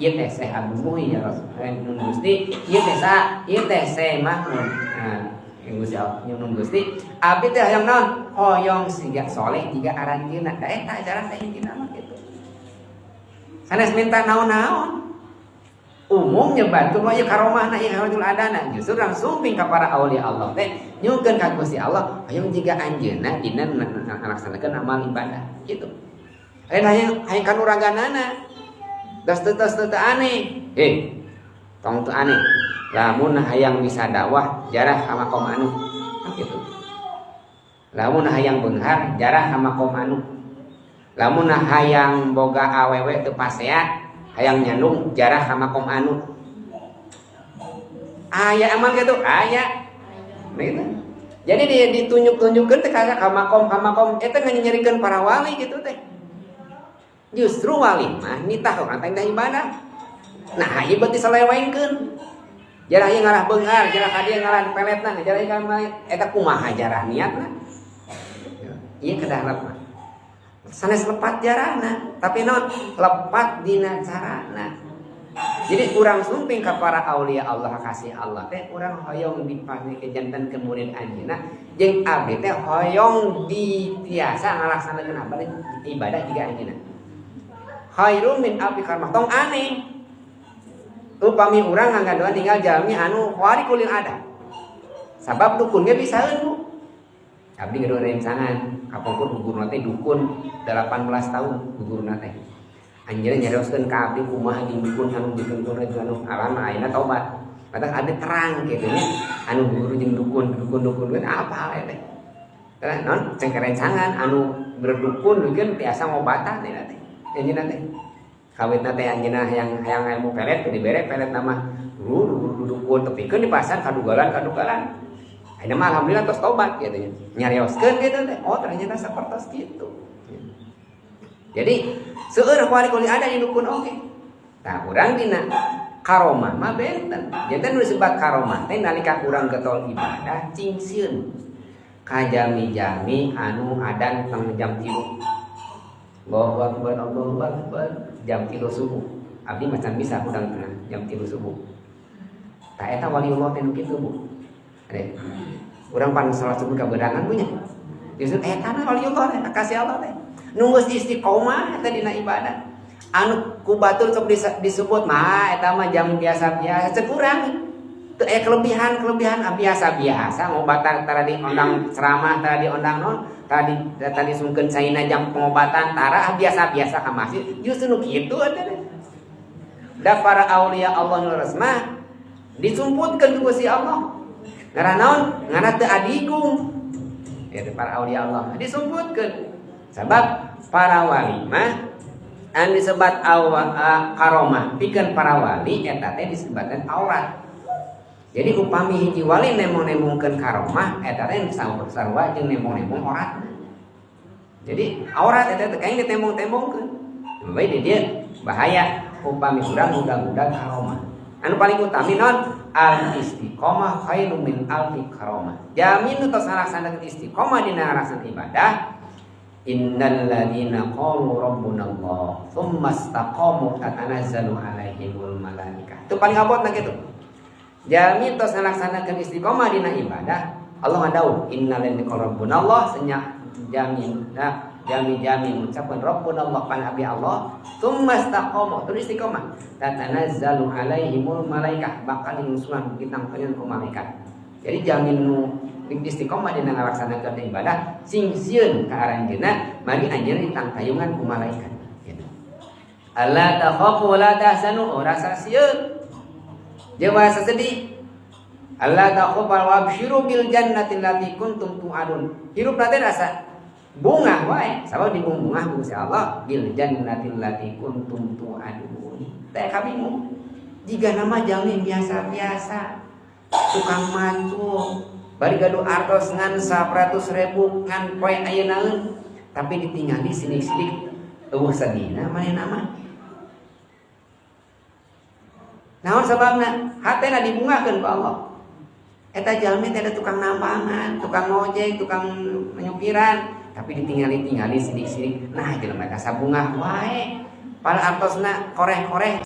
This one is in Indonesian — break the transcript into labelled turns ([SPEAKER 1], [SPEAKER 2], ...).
[SPEAKER 1] ieu teh Syekh Agung ya Rasul Nun Gusti ieu teh sa ieu teh Syekh Mahmud Gusti Nun Gusti abdi teh hoyong naon hoyong siga soleh jiga aranjeunna da eta ajaran teh intina mah kitu sanes minta naon-naon umumnya bantu mah ieu karomahna ieu hawadul adana justru langsung ping ka para aulia Allah teh nyukeun ka Gusti Allah hoyong jiga anjeunna dina ngalaksanakeun amal ibadah kitu hayang kanu raganana das teu aneh tong teu aneh lamun hayang bisa dakwah jarah sama kaum anu kitu lamun hayang beunghar jarah sama kaum anu lamun hayang boga awewe teu pasea hayang nyandung jarah sama kaum anu aya amal gitu aya gitu jadi dia ditunjuk-tunjukkeun teh kagak ka makom eta nyarikeun para wali gitu teh justru wali mah nitah orang teh da ibadah nah ieu berarti salewaengkeun jarah ieu ngarah beunghar jarah kadieu ngarah peletna jarah ieu eta kumaha jarah niatna ieu kedah mah sanes lepat jarana tapi non lepat dina carana jadi urang sumping ka para aulia Allah kasih Allah teh urang hoyong dipasikeun janten ke murid anjeunna jeung abdi teh hoyong ditiasa ngalaksanakeun ibadah jiga anjeunna khairum min alfi karmah tong aneh upami urang ngagadoan tinggal jalmi anu warikulil ada sabab dukunnya bisa eueuh abdi gadoan aya misangan kapungkur gugurna teh dukun 18 tahun gugurna teh anjeunna nyarioskeun ka abdi kumaha jeung dukun anu dituntun anu alana ayeuna tobat padahal ada terang kitu nya anu guru jeung dukun apa hal teh tah non cengkerencangan anu berdukun dikeun tiasa ngobatan teh anjeunna teh kawitna teh anjeunna hayang ilmu pelet dibere pelet nama dukun tepikeun di pasar kadugalan ayeuna mah alhamdulillah tos tobat kitu nya nyarioskeun kitu teh oh ternyata sapertos kitu jadi seueur kuali ada di dukun oge tah urang dina karomah mah benten janten nu disebut karomah teh nalika urang getol ibadah cingseun ka jami-jami anu adan tang jam 3 Allahu Akbar jam 3 subuh abdi macan bisa udang tengah jam 3 subuh tah eta waliullah teh nu kitu Bu ade urang pan salat subuh ka berangan punya justru eta na waliullah teh kasih Allah teh nunggu istiqomah eta dina ibadah anu ku batur sok disebut mah eta mah jam biasa-biasa cekurang teu aya kelebihan biasa ngobatan tara di ondang ceramah tara di ondang non tadi sungkeun saina jam pengobatan tara biasa-biasa ka masjid justru nu kitu eta da para aulia Allah nu resmah disumputkeun ku Gusti Allah ngaranna naon ngaranna teu adigung ya para aulia Allah disumputkeun sabab para wali mah anu disebat karomah pikeun para wali eta teh disebatkeun aurat jadi upami hiji wali nemong-nemongkeun karomah eta teh sarua jeung nemong-nemong aurat jadi aurat eta teh kain ditemong-temongkeun bae di dieu bahaya upami urang mudah-mudah karomah anu paling utami non al istiqomah khairum min alfi karomah jamin nu tos ngalaksanakeun istiqomah dina ngalaksanakeun ibadah innal ladzina qalu rabbuna Allah tsumma istaqamu tatanazzalu alaihimul malaikah itu paling abotna kitu jami tos ngalaksanakeun istiqomah dina ibadah Allah ngadawuh innal ladzina qalu rabbuna Allah senya jami mengucapkan rabbuna Allah pan abi Allah tsumma istaqamu terus istiqomah tatanazzalu alaihimul malaikah bakal dinusulan bintang kalian ku malaikat jadi jamin nu istiqomah dina ngalaksanakeun ibadah sing sieun ka aranjeunna mari anjeunna ditangtayungan ku malaikat gitu. Alla takhafu wa la tahzanu rasa sieun jeung rasa sedih alla takhafu wa absyiru bil jannati allati kuntum tu'adun hirupna teh rasa bunga wae sabab dibunga ku Gusti Allah bil jannati allati kuntum tu'adun teh kabingung jiga nama jalmi biasa-biasa tukang macul bari gaduh artos ngan 100.000 ngan poe ayeuna tapi ditinggali sidik-sidik eueuh sadina manehna mah naon sababna hatena dibungakeun ku Allah eta jalmi teh ada tukang nampangan tukang ngojek tukang nyupiran tapi ditinggali sidik-sidik nah jelema ka sabungah wae pala artosna koreh-koreh